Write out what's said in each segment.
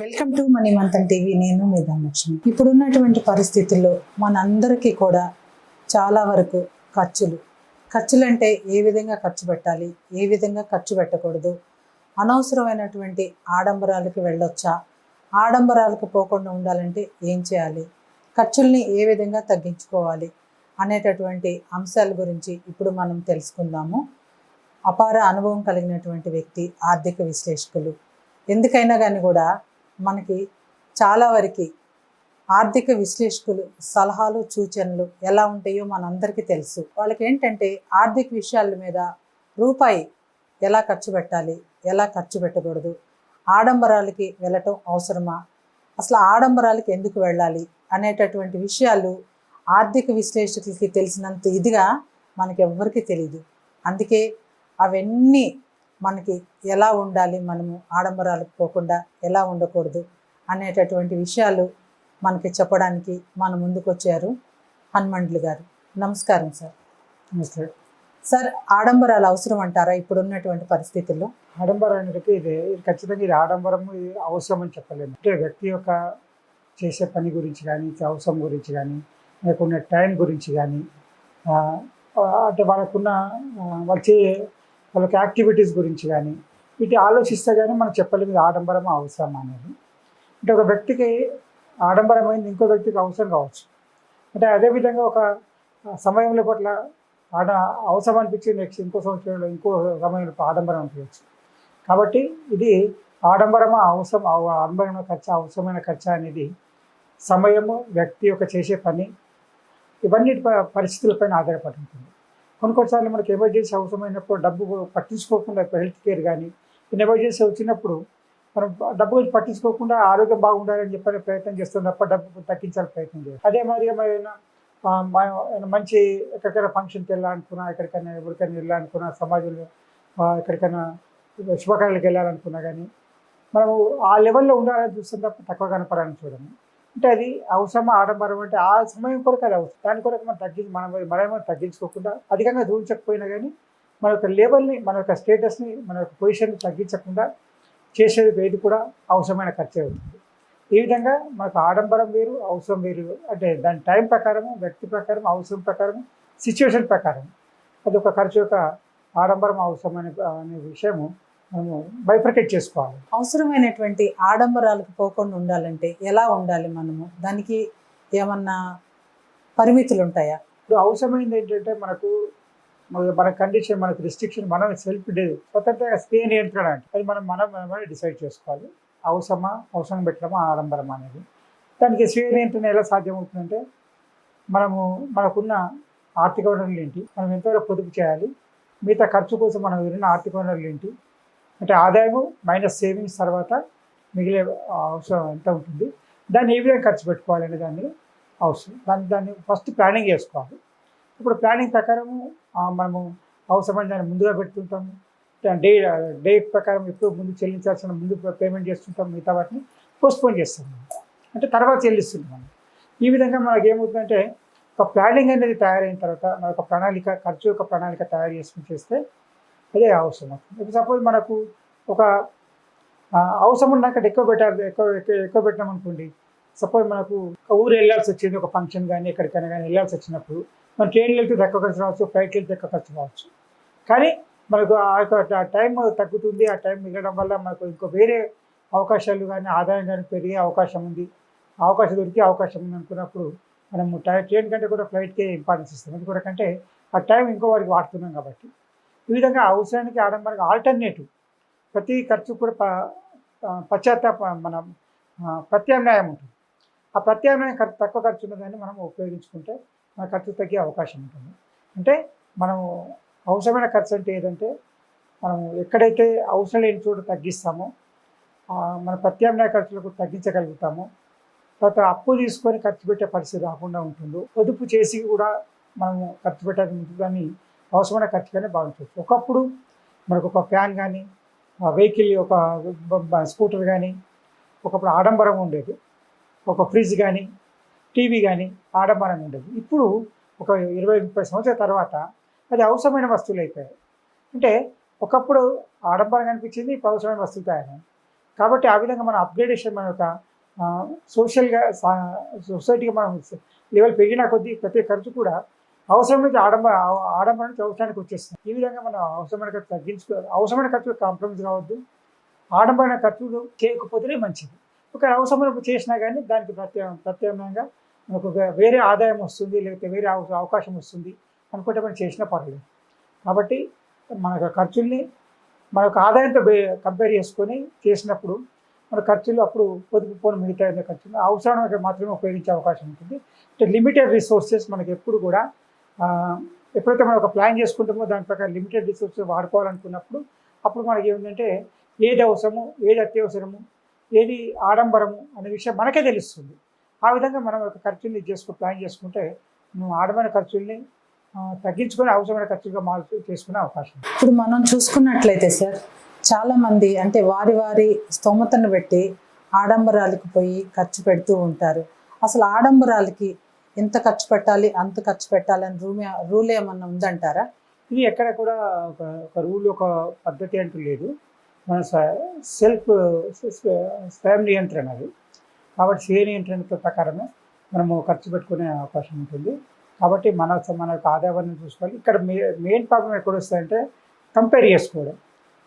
Welcome to money Manthan TV. నేను మీ ధనలక్ష్మి. ఇప్పుడున్నటువంటి పరిస్థితుల్లో మనందరికీ కూడా చాలా వరకు ఖర్చులు అంటే ఏ విధంగా ఖర్చు పెట్టాలి, ఏ విధంగా ఖర్చు పెట్టకూడదు, అనవసరమైనటువంటి ఆడంబరాలకు వెళ్ళొచ్చా, ఆడంబరాలకు పోకుండా ఉండాలంటే ఏం చేయాలి, ఖర్చుల్ని ఏ విధంగా తగ్గించుకోవాలి అనేటటువంటి అంశాల గురించి ఇప్పుడు మనం తెలుసుకుందాము. అపార అనుభవం కలిగినటువంటి వ్యక్తి, ఆర్థిక విశ్లేషకులు. ఎందుకైనా కానీ కూడా మనకి చాలా వరకు ఆర్థిక విశ్లేషకులు సలహాలు సూచనలు ఎలా ఉంటాయో మనందరికీ తెలుసు. వాళ్ళకి ఏంటంటే ఆర్థిక విషయాల మీద రూపాయి ఎలా ఖర్చు పెట్టాలి, ఎలా ఖర్చు పెట్టకూడదు, ఆడంబరాలకి వెళ్ళటం అవసరమా, అసలు ఆడంబరాలకి ఎందుకు వెళ్ళాలి అనేటటువంటి విషయాలు ఆర్థిక విశ్లేషకులకి తెలిసినంత ఇదిగా మనకి ఎవ్వరికీ తెలియదు. అందుకే అవన్నీ మనకి ఎలా ఉండాలి, మనము ఆడంబరాలకు పోకుండా ఎలా ఉండకూడదు అనేటటువంటి విషయాలు మనకి చెప్పడానికి మన ముందుకు వచ్చారు హనుమండ్లు గారు. నమస్కారం సార్. నమస్తే సార్, ఆడంబరాలు అవసరం అంటారా ఇప్పుడున్నటువంటి పరిస్థితుల్లో? ఆడంబరానికి ఇది ఖచ్చితంగా ఇది ఆడంబరము ఇది అవసరం అని చెప్పలేము. అంటే వ్యక్తి యొక్క చేసే పని గురించి కానీ, అవసరం గురించి కానీ, వాళ్ళకున్న టైం గురించి కానీ, అంటే వాళ్ళకున్న వాళ్ళకి యాక్టివిటీస్ గురించి కానీ వీటి ఆలోచిస్తే కానీ మనం చెప్పలేము ఇది ఆడంబరం అవసరం అనేది. అంటే ఒక వ్యక్తికి ఆడంబరమైంది ఇంకో వ్యక్తికి అవసరం కావచ్చు. అంటే అదేవిధంగా ఒక సమయంలో పట్ల అవసరం అనిపించింది, నెక్స్ట్ ఇంకో సంవత్సరంలో ఇంకో సమయంలో ఆడంబరం అనిపించవచ్చు. కాబట్టి ఇది ఆడంబరమా ఆడంబరమైన ఖర్చు అవసరమైన ఖర్చు అనేది సమయము, వ్యక్తి యొక్క చేసే పని, ఇవన్నీ పరిస్థితులపైన ఆధారపడి ఉంటుంది. కొన్నిసార్లు మనకి ఎమర్జెన్సీ అవసరమైనప్పుడు డబ్బు పట్టించుకోకుండా, హెల్త్ కేర్ కానీ ఎమర్జెన్సీ వచ్చినప్పుడు మనం డబ్బు గురించి పట్టించుకోకుండా ఆరోగ్యం బాగుండాలని చెప్పని ప్రయత్నం చేస్తాం తప్ప డబ్బు తగ్గించాలని ప్రయత్నం చేయాలి. అదే మరి ఏమైనా మంచి ఎక్కడికైనా ఫంక్షన్కి వెళ్ళాలనుకున్నా, ఎక్కడికైనా ఎవరికైనా వెళ్ళాలనుకున్నా, సమాజంలో ఎక్కడికైనా శుభకార్యాలకు వెళ్ళాలనుకున్నా కానీ మనము ఆ లెవెల్లో ఉండాలని చూస్తాం తప్ప తక్కువ కనపడాలని చూడము. అంటే అది అవసరమా ఆడంబరం అంటే ఆ సమయం కొరకు అది అవసరం. దాని కొరకు మనం మనమేమో తగ్గించుకోకుండా, అధికంగా దూరించకపోయినా కానీ మన యొక్క లెవెల్ని, మన యొక్క స్టేటస్ని, మన యొక్క పొజిషన్ని తగ్గించకుండా చేసేది ఏది కూడా అవసరమైన ఖర్చే అవుతుంది. ఈ విధంగా మనకు ఆడంబరం వేరు, అవసరం వేరు. అంటే దాని టైం ప్రకారము, వ్యక్తి ప్రకారం, అవసరం ప్రకారం, సిచ్యువేషన్ ప్రకారం అది ఒక ఖర్చు యొక్క ఆడంబరం అవసరం అనే విషయము మనము బైఫర్కేట్ చేసుకోవాలి. అవసరమైనటువంటి ఆడంబరాలకు పోకుండా ఉండాలంటే ఎలా ఉండాలి మనము? దానికి ఏమన్నా పరిమితులు ఉంటాయా? ఇప్పుడు అవసరమైంది ఏంటంటే మన కండిషన్, మనకు రిస్ట్రిక్షన్, మనం స్వతంత్రంగా స్వీయ నియంత్రణ అంటే అది మనం డిసైడ్ చేసుకోవాలి. అవసరం పెట్టడమా ఆడంబరం అనేది. దానికి స్వీయ నియంత్రణ ఎలా సాధ్యమవుతుందంటే మనకున్న ఆర్థిక వనరులు ఏంటి, మనం ఎంతవరకు పొదుపు చేయాలి, మిగతా ఖర్చు కోసం మనం విన్న ఆర్థిక వనరులు ఏంటి, అంటే ఆదాయము మైనస్ సేవింగ్స్ తర్వాత మిగిలే అవసరం ఎంత ఉంటుంది, దాన్ని ఏ విధంగా ఖర్చు పెట్టుకోవాలనే దాన్ని అవసరం. దాన్ని ఫస్ట్ ప్లానింగ్ చేసుకోవాలి. ఇప్పుడు ప్లానింగ్ ప్రకారము మనము అవసరమైన దాన్ని ముందుగా పెడుతుంటాము. డే ప్రకారం ఎప్పుడు ముందు చెల్లించాల్సిన ముందు పేమెంట్ చేస్తుంటాం, మిగతా వాటిని పోస్ట్పోన్ చేస్తాం, అంటే తర్వాత చెల్లిస్తుంటాం. ఈ విధంగా మనకి ఏమవుతుందంటే ఒక ప్లానింగ్ అనేది తయారైన తర్వాత మనకు ప్రణాళిక, ఖర్చు యొక్క ప్రణాళిక తయారు చేసుకుని చేస్తే అదే అవసరం అవుతుంది. ఇప్పుడు సపోజ్ మనకు ఒక అవసరం ఉన్నాక ఎక్కువ పెట్టాం అనుకోండి. సపోజ్ మనకు ఒక ఊరు వెళ్ళాల్సి వచ్చింది, ఒక ఫంక్షన్ కానీ ఎక్కడికైనా కానీ వెళ్ళాల్సి వచ్చినప్పుడు మనం ట్రైన్కి వెళ్తే తక్కువ ఖర్చు రావచ్చు, ఫ్లైట్కి వెళ్తే ఎక్కువ ఖర్చు రావచ్చు. కానీ మనకు ఆ యొక్క టైం తగ్గుతుంది. ఆ టైం మిగలడం వల్ల మనకు ఇంకో వేరే అవకాశాలు కానీ, ఆదాయం కానీ పెరిగే అవకాశం ఉంది, దొరికే అవకాశం ఉంది అనుకున్నప్పుడు మనము ట్రైన్ కంటే కూడా ఫ్లైట్కే ఇంపార్టెన్స్ ఇస్తాం. ఎందుకంటే ఆ టైం ఇంకో వారికి వాడుతున్నాం కాబట్టి. ఈ విధంగా అవసరానికి ఆడంబరంగా ఆల్టర్నేటివ్ ప్రతి ఖర్చు కూడా ప్రత్యామ్నాయం ఉంటుంది. ఆ ప్రత్యామ్నాయం తక్కువ ఖర్చు ఉన్నదాన్ని మనం ఉపయోగించుకుంటే మన ఖర్చు తగ్గే అవకాశం ఉంటుంది. అంటే మనము అవసరమైన ఖర్చు అంటే ఏదంటే మనము ఎక్కడైతే అవసరం లేని చోట తగ్గిస్తామో మన ప్రత్యామ్నాయ ఖర్చులకు తగ్గించగలుగుతామో, తర్వాత అప్పు తీసుకొని ఖర్చు పెట్టే పరిస్థితి రాకుండా ఉంటుందో, పొదుపు చేసి కూడా మనము ఖర్చు పెట్టాల్సి ఉంటుంది. కానీ అవసరమైన ఖర్చు కానీ భావించవచ్చు. ఒకప్పుడు మనకు ఒక ఫ్యాన్ కానీ, వెహికల్, ఒక స్కూటర్ కానీ ఒకప్పుడు ఆడంబరంగా ఉండేది. ఒక ఫ్రిడ్జ్ కానీ, టీవీ కానీ ఆడంబరంగా ఉండేది. ఇప్పుడు ఒక 20-30 సంవత్సరాల తర్వాత అది అవసరమైన వస్తువులు అయిపోయాయి. అంటే ఒకప్పుడు ఆడంబరంగా అనిపించింది, ఇప్పుడు అవసరమైన వస్తువులు తయారైంది. కాబట్టి ఆ విధంగా మన అప్గ్రేడేషన్ మన యొక్క సోషల్గా సొసైటీగా మనం లెవెల్ పెరిగిన కొద్దీ ప్రతి ఖర్చు కూడా అవసరం నుంచి ఆడంబరం నుంచి అవసరానికి వచ్చేస్తుంది. ఈ విధంగా మనం అవసరమైన ఖర్చు అవసరమైన ఖర్చు కాంప్రమైజ్ కావద్దు, ఆడంబరమైన ఖర్చులు చేయకపోతేనే మంచిది. ఒకవేళ అవసరం చేసినా కానీ దానికి ప్రత్యామ్నాయంగా మనకు వేరే ఆదాయం వస్తుంది, లేకపోతే వేరే అవకాశం వస్తుంది అనుకుంటే మనం చేసినా పర్లేదు. కాబట్టి మన ఖర్చుల్ని మన యొక్క ఆదాయంతో కంపేర్ చేసుకొని చేసినప్పుడు మన ఖర్చులు అప్పుడు పొదుపు పోను మిగతా ఖర్చులు అవసరానికి మాత్రమే ఉపయోగించే అవకాశం ఉంటుంది. అంటే లిమిటెడ్ రిసోర్సెస్ మనకి ఎప్పుడు కూడా ఎప్పుడైతే మనం ఒక ప్లాన్ చేసుకుంటామో దాని ప్రకారం లిమిటెడ్ రిసోర్సెస్ వాడుకోవాలనుకున్నప్పుడు అప్పుడు మనకి ఏమిటంటే ఏది అవసరము, ఏది అత్యవసరము, ఏది ఆడంబరము అనే విషయం మనకే తెలుస్తుంది. ఆ విధంగా మనం ఒక ఖర్చుల్ని ప్లాన్ చేసుకుంటే మనం ఆడంబర ఖర్చుల్ని తగ్గించుకొని అవసరమైన ఖర్చులుగా చేసుకునే అవకాశం. ఇప్పుడు మనం చూసుకున్నట్లయితే సార్, చాలామంది అంటే వారి స్తోమతను బట్టి ఆడంబరాలకు పోయి ఖర్చు పెడుతూ ఉంటారు. అసలు ఆడంబరాలకి ఎంత ఖర్చు పెట్టాలి, అంత ఖర్చు పెట్టాలని రూల్ ఏమన్నా ఉందంటారా? ఇది ఎక్కడ కూడా ఒక రూల్, ఒక పద్ధతి అంటూ లేదు. మన సెల్ఫ్ స్వయం నియంత్రణ అది. కాబట్టి స్వీయ నియంత్రణ ప్రకారమే మనము ఖర్చు పెట్టుకునే అవకాశం ఉంటుంది. కాబట్టి మన యొక్క ఆదాయాన్ని చూసుకోవాలి. ఇక్కడ మెయిన్ ప్రాబ్లం ఎక్కడ వస్తాయంటే కంపేర్ చేసుకోవడం,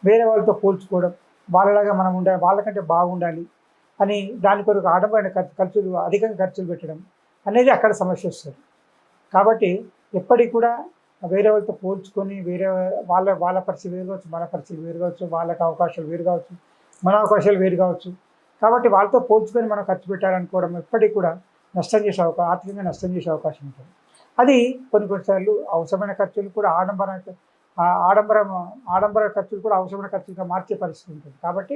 వేరే వాళ్ళతో పోల్చుకోవడం, వాళ్ళలాగా మనం ఉండాలి, వాళ్ళకంటే బాగుండాలి అని దాని కొరకు ఆడంబరమైన ఖర్చులు అధికంగా ఖర్చులు పెట్టడం అనేది అక్కడ సమస్య వస్తుంది. కాబట్టి ఎప్పటికి కూడా వేరే వాళ్ళతో పోల్చుకొని వాళ్ళ పరిస్థితి వేరు కావచ్చు, మన పరిస్థితి వేరు కావచ్చు, వాళ్ళకి అవకాశాలు వేరు కావచ్చు, మన అవకాశాలు వేరు కావచ్చు. కాబట్టి వాళ్ళతో పోల్చుకొని మనం ఖర్చు పెట్టాలనుకోవడం ఎప్పటికి కూడా ఆర్థికంగా నష్టం చేసే అవకాశం ఉంటుంది. అది కొన్నిసార్లు అవసరమైన ఖర్చులు కూడా ఆడంబర ఖర్చులు కూడా అవసరమైన ఖర్చులుగా మార్చే పరిస్థితి ఉంటుంది. కాబట్టి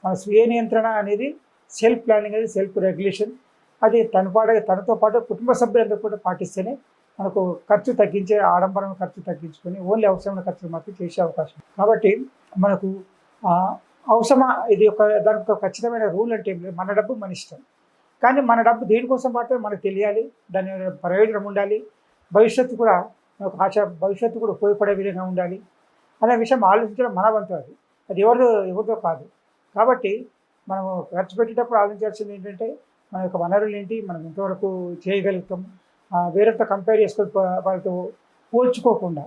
మన స్వీయ నియంత్రణ అనేది సెల్ఫ్ ప్లానింగ్, అనేది సెల్ఫ్ రెగ్యులేషన్, అది తనతో పాటు కుటుంబ సభ్యులందరూ కూడా పాటిస్తేనే మనకు ఆడంబరమైన ఖర్చు తగ్గించుకొని ఓన్లీ అవసరమైన ఖర్చులు మాత్రం చేసే అవకాశం. కాబట్టి మనకు ఇది దానికి ఒక ఖచ్చితమైన రూల్ అంటే ఏం లేదు. మన డబ్బు మన ఇష్టం, కానీ మన డబ్బు దేనికోసం మాత్రమే మనకు తెలియాలి, దాని ప్రయోజనం ఉండాలి, భవిష్యత్తు కూడా ఉపయోగపడే విధంగా ఉండాలి అనే విషయం ఆలోచించడం మన వంతు. అది ఎవరిదో కాదు. కాబట్టి మనం ఖర్చు పెట్టేటప్పుడు ఆలోచించాల్సింది ఏంటంటే మన యొక్క వనరులు ఏంటి, మనం ఎంతవరకు చేయగలుగుతాం, వేరేతో కంపేర్ చేసుకొని వాళ్ళతో పోల్చుకోకుండా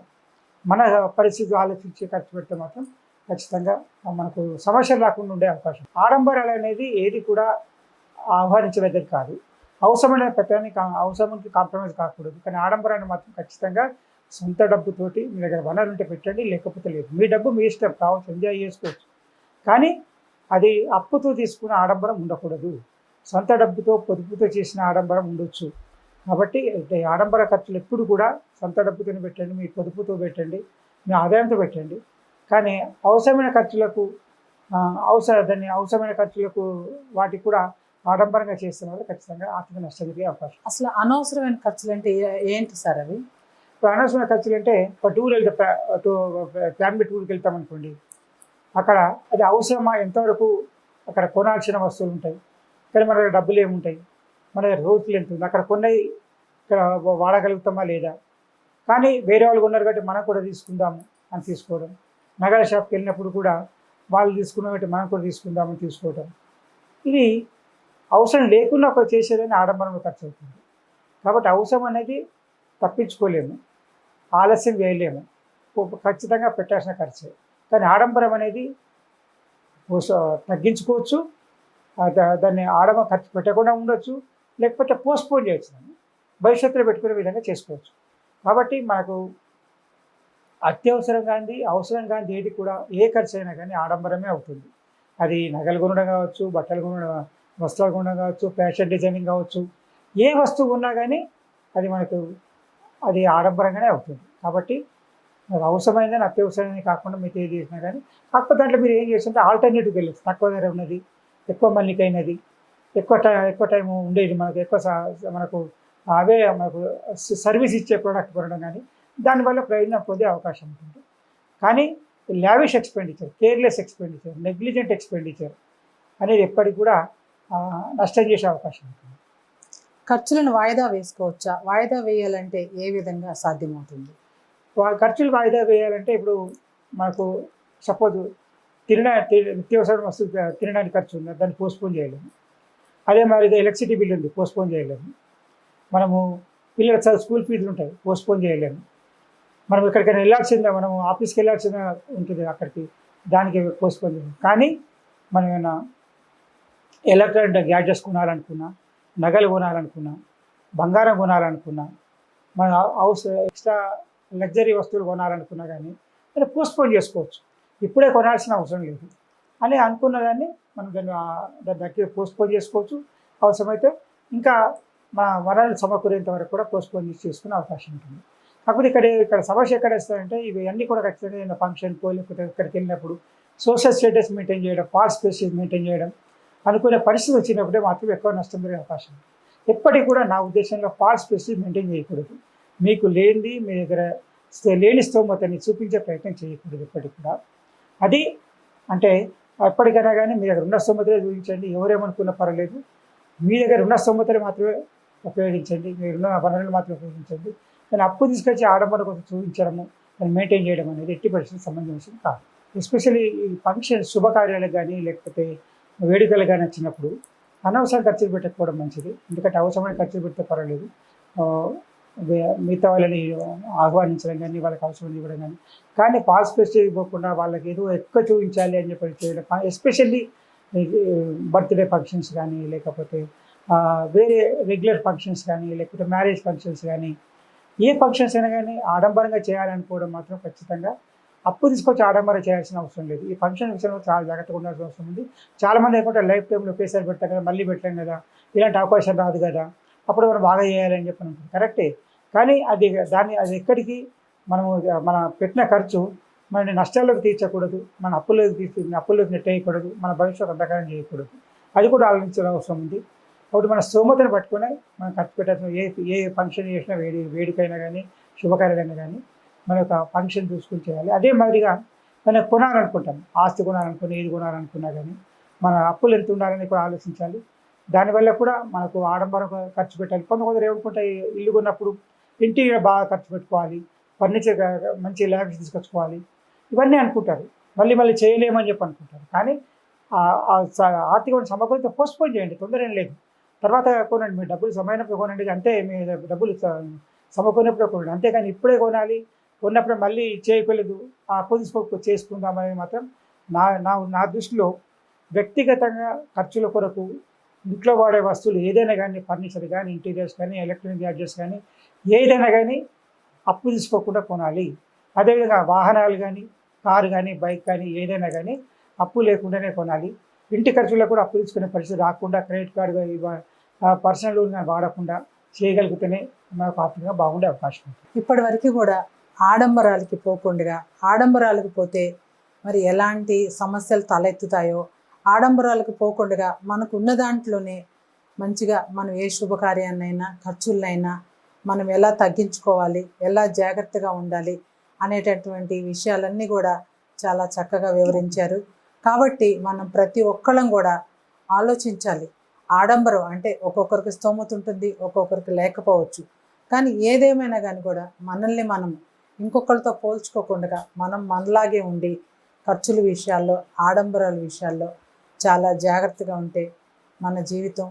మన పరిస్థితి ఆలోచించి ఖర్చు పెడితే మాత్రం ఖచ్చితంగా మనకు సమస్యలు రాకుండా ఉండే అవకాశం. ఆడంబరాలు అనేది ఏది కూడా ఆహ్వానించదగ్గది కాదు. అవసరమైన ప్రతిదానికి అవసరానికి కాంప్రమైజ్ కాకూడదు. కానీ ఆడంబరాన్ని మాత్రం ఖచ్చితంగా సొంత డబ్బుతోటి మీ దగ్గర వనరు ఉంటే పెట్టండి, లేకపోతే లేదు. మీ డబ్బు మీ ఇష్టం, కావచ్చు ఎంజాయ్ చేసుకోవచ్చు, కానీ అది అప్పుతో తీసుకున్న ఆడంబరం ఉండకూడదు. సొంత డబ్బుతో పొదుపుతో చేసిన ఆడంబరం ఉండొచ్చు. కాబట్టి ఆడంబర ఖర్చులు ఎప్పుడు కూడా సొంత డబ్బుతో పెట్టండి, మీ పొదుపుతో పెట్టండి, మీ ఆదాయంతో పెట్టండి. కానీ అవసరమైన ఖర్చులకు వాటికి కూడా ఆడంబరంగా చేస్తున్న వాళ్ళు ఖచ్చితంగా ఆర్థిక నష్టం జరిగే అవకాశం. అసలు అనవసరమైన ఖర్చులు అంటే ఏంటి సార్ అవి? ఇప్పుడు అనవసరమైన ఖర్చులు అంటే ఫ్యామిలీ టూర్కి వెళ్తాం అనుకోండి, అక్కడ అది అవసరమా, ఎంతవరకు అక్కడ కొనాల్సిన వస్తువులు ఉంటాయి, కానీ మన దగ్గర డబ్బులు ఏముంటాయి, మన దగ్గర రోజులు ఎంత ఉంది, అక్కడ కొన్నవి ఇక్కడ వాడగలుగుతామా లేదా, కానీ వేరే వాళ్ళు కొన్నారు కాబట్టి మనం కూడా తీసుకుందాము అని తీసుకోవడం. నగల షాప్కి వెళ్ళినప్పుడు కూడా వాళ్ళు తీసుకున్న కాబట్టి మనం కూడా తీసుకుందామని తీసుకోవడం. ఇది అవసరం లేకుండా ఒక చేసేదని ఆడంబరంగా ఖర్చు అవుతుంది. కాబట్టి అవసరం అనేది తప్పించుకోలేము, ఆలస్యం చేయలేము, ఖచ్చితంగా పెట్టాల్సిన ఖర్చే. కానీ ఆడంబరం అనేది తగ్గించుకోవచ్చు, దాన్ని ఖర్చు పెట్టకుండా ఉండొచ్చు, లేకపోతే పోస్ట్పోన్ చేయొచ్చు, భవిష్యత్తులో పెట్టుకునే విధంగా చేసుకోవచ్చు. కాబట్టి మనకు అత్యవసరం కానీ అవసరం కానీ ఏది కూడా ఏ ఖర్చు అయినా కానీ ఆడంబరమే అవుతుంది. అది నగలు కొనడం కావచ్చు, బట్టలు కొనడం, వస్త్రాలు కొనడం కావచ్చు, ఫ్యాషన్ డిజైనింగ్ కావచ్చు, ఏ వస్తువు ఉన్నా కానీ అది ఆడంబరంగానే అవుతుంది. కాబట్టి అవసరమైనదని అత్యవసరమైన కాకుండా మీరు ఏది చేసినా కానీ, కాకపోతే దాంట్లో మీరు ఏం చేస్తుంటే ఆల్టర్నేటివ్కి వెళ్ళచ్చు. తక్కువ ధర ఉన్నది, ఎక్కువ మన్నికైనది, ఎక్కువ టైం ఉండేది, మనకు సర్వీస్ ఇచ్చే ప్రోడక్ట్ కొనడం కానీ, దానివల్ల ప్రయోజనం పొందే అవకాశం ఉంటుంది. కానీ lavish expenditure, careless expenditure, negligent expenditure అనేది ఎప్పటికి కూడా నష్టం చేసే అవకాశం ఉంటుంది. ఖర్చులను వాయిదా వేసుకోవచ్చా? వాయిదా వేయాలంటే ఏ విధంగా సాధ్యమవుతుంది? ఖర్చులు వాయిదా వేయాలంటే ఇప్పుడు మనకు సపోజ్ నిత్యావసర వస్తువు తినడానికి ఖర్చు ఉంది, దాన్ని పోస్ట్పోన్ చేయలేము. అదే మాదిరిగా ఎలక్ట్రిసిటీ బిల్ ఉంది, పోస్ట్పోన్ చేయలేము. మనము పిల్లల స్కూల్ ఫీజులు ఉంటాయి, పోస్ట్పోన్ చేయలేము. మనం ఎక్కడికైనా వెళ్ళాల్సిందే, మనం ఆఫీస్కి వెళ్ళాల్సిందే ఉంటుంది, అక్కడికి దానికి పోస్ట్పోన్ చేయలేము. కానీ మనం ఏమైనా ఎలక్ట్రానిక్ గ్యాడ్జెట్స్ కొనాలనుకున్నా, నగలు కొనాలనుకున్నా, బంగారం కొనాలనుకున్నా, మన హౌస్ ఎక్స్ట్రా లగ్జరీ వస్తువులు కొనాలనుకున్నా కానీ మనం పోస్ట్పోన్ చేసుకోవచ్చు. ఇప్పుడే కొనాల్సిన అవసరం లేదు అని అనుకున్న దాన్ని మనం దాని దగ్గర పోస్ట్పోన్ చేసుకోవచ్చు. అవసరమైతే ఇంకా మా వనరులు సమకూరేంత వరకు కూడా పోస్ట్పోన్ చేసుకునే అవకాశం ఉంటుంది. కాకపోతే ఇక్కడ సమస్య ఎక్కడ వస్తాయంటే ఇవి అన్నీ కూడా ఖచ్చితంగా ఏదైనా ఫంక్షన్కో లేకపోతే ఇక్కడికి వెళ్ళినప్పుడు సోషల్ స్టేటస్ మెయింటైన్ చేయడం, ఫాల్స్ ప్రెస్టీజ్ మెయింటైన్ చేయడం అనుకునే పరిస్థితి వచ్చినప్పుడే మాత్రం ఎక్కువ నష్టం జరిగే అవకాశం ఉంది. ఎప్పటికీ కూడా నా ఉద్దేశంలో ఫాల్స్ ప్రెస్టీజ్ మెయింటైన్ చేయకూడదు. మీకు లేనిది మీ దగ్గర లేని స్తోమతని చూపించే ప్రయత్నం చేయకూడదు ఎప్పటికి కూడా. అది అంటే ఎప్పటికైనా కానీ మీ దగ్గర ఉన్న స్తోమతలే చూపించండి, ఎవరేమనుకున్నా పర్వాలేదు. మీ దగ్గర ఉన్న స్తోమతలు మాత్రమే ఉపయోగించండి, మీరున్న వనరులు మాత్రమే ఉపయోగించండి. కానీ అప్పు తీసుకొచ్చి ఆడంబర కోసం చూపించడము, దాన్ని మెయింటైన్ చేయడం అనేది ఎట్టి పరిస్థితికి సంబంధించింది కాదు. ఎస్పెషల్లీ ఈ ఫంక్షన్ శుభకార్యాలకు కానీ లేకపోతే వేడుకలు కానీ వచ్చినప్పుడు అనవసరం ఖర్చులు పెట్టకపోవడం మంచిది. ఎందుకంటే అవసరమైన ఖర్చులు పెడితే పర్వాలేదు, మిగతా వాళ్ళని ఆహ్వానించడం కానీ వాళ్ళకి అవసరం ఇవ్వడం కానీ ఫాల్స్ ప్రెస్టీజ్ ఇవ్వకుండా వాళ్ళకి ఏదో ఎక్కువ చూపించాలి అని చెప్పి చేయడం. ఎస్పెషల్లీ బర్త్డే ఫంక్షన్స్ కానీ లేకపోతే వేరే రెగ్యులర్ ఫంక్షన్స్ కానీ లేకపోతే మ్యారేజ్ ఫంక్షన్స్ కానీ ఏ ఫంక్షన్స్ అయినా కానీ ఆడంబరంగా చేయాలనుకోవడం మాత్రం ఖచ్చితంగా అప్పు తీసుకొచ్చి ఆడంబరం చేయాల్సిన అవసరం లేదు. ఈ ఫంక్షన్ విషయంలో చాలా జాగ్రత్తగా ఉండాల్సిన అవసరం ఉంది. చాలామంది అనుకుంటే లైఫ్ టైంలో ఒకేసారి పెడతాం కదా, మళ్ళీ పెట్టాం కదా, ఇలాంటి అవకాశం రాదు కదా, అప్పుడు మనం బాగా చేయాలని చెప్పి అనుకుంటాం. కరెక్టే, కానీ అది ఎక్కడికి మనము మన పెట్టిన ఖర్చు మన నష్టాల్లోకి తీర్చకూడదు, మన అప్పుల్లోకి నెట్టేయకూడదు, మన భవిష్యత్తు అంధకారం చేయకూడదు. అది కూడా ఆలోచించాల్సిన అవసరం ఉంది. కాబట్టి మన స్తోమతను పట్టుకుని మనం ఖర్చు పెట్టాల్సిన ఏ ఫంక్షన్ చేసినా వేడుకైనా కానీ శుభకార్యాలైనా కానీ మన యొక్క ఫంక్షన్ చూసుకుని చేయాలి. అదే మాదిరిగా మనం కొనాలనుకుంటాం, ఆస్తి కొనాలనుకుని ఏది కొనాలనుకున్నా కానీ మన అప్పులు ఎంత ఉండాలని కూడా ఆలోచించాలి. దానివల్ల కూడా మనకు ఆడంబరం ఖర్చు పెట్టాలి. కొందరు ఏమనుకుంటాయి, ఇల్లు కొన్నప్పుడు ఇంటి బాగా ఖర్చు పెట్టుకోవాలి, ఫర్నిచర్ మంచి ల్యాబ్స్ తీసుకొచ్చుకోవాలి, ఇవన్నీ అనుకుంటారు. మళ్ళీ చేయలేమని చెప్పి అనుకుంటారు. కానీ ఆర్థికమైన సమకూరితే పోస్ట్పోన్ చేయండి, తొందర ఏం లేదు. తర్వాత కొనండి, మీ డబ్బులు సమయమైనప్పుడు కొనండి, అంటే మీ డబ్బులు సమకూరినప్పుడు కొనండి. అంతేగాని ఇప్పుడే కొన్నప్పుడు మళ్ళీ చేయకూడదు, అప్పు చేసుకుందామని మాత్రం నా దృష్టిలో వ్యక్తిగతంగా ఖర్చుల కొరకు ఇంట్లో వాడే వస్తువులు ఏదైనా కానీ ఫర్నిచర్ కానీ ఇంటీరియర్స్ కానీ ఎలక్ట్రానిక్ గ్యాడ్జెట్స్ కానీ ఏదైనా కానీ అప్పు తీసుకోకుండా కొనాలి. అదేవిధంగా వాహనాలు కానీ కారు కానీ బైక్ కానీ ఏదైనా కానీ అప్పు లేకుండానే కొనాలి. ఇంటి ఖర్చులకు కూడా అప్పు తీసుకునే పరిస్థితి రాకుండా క్రెడిట్ కార్డు పర్సనల్ లోన్ వాడకుండా చేయగలిగితేనే మనకు ఆర్థికంగా బాగుండే అవకాశం ఉంటుంది. ఇప్పటి వరకు కూడా ఆడంబరాలకి పోకుండా, ఆడంబరాలకు పోతే మరి ఎలాంటి సమస్యలు తలెత్తుతాయో, ఆడంబరాలకు పోకుండా మనకు ఉన్న దాంట్లోనే మంచిగా మనం ఏ శుభకార్యాన్నైనా ఖర్చులనైనా మనం ఎలా తగ్గించుకోవాలి, ఎలా జాగ్రత్తగా ఉండాలి అనేటటువంటి విషయాలన్నీ కూడా చాలా చక్కగా వివరించారు. కాబట్టి మనం ప్రతి ఒక్కళ్ళం కూడా ఆలోచించాలి. ఆడంబరం అంటే ఒక్కొక్కరికి స్తోమత ఉంటుంది, ఒక్కొక్కరికి లేకపోవచ్చు. కానీ ఏదేమైనా కానీ కూడా మనల్ని మనం ఇంకొకరితో పోల్చుకోకుండా మనం మనలాగే ఉండి ఖర్చుల విషయాల్లో, ఆడంబరాల విషయాల్లో చాలా జాగ్రత్తగా ఉంటే మన జీవితం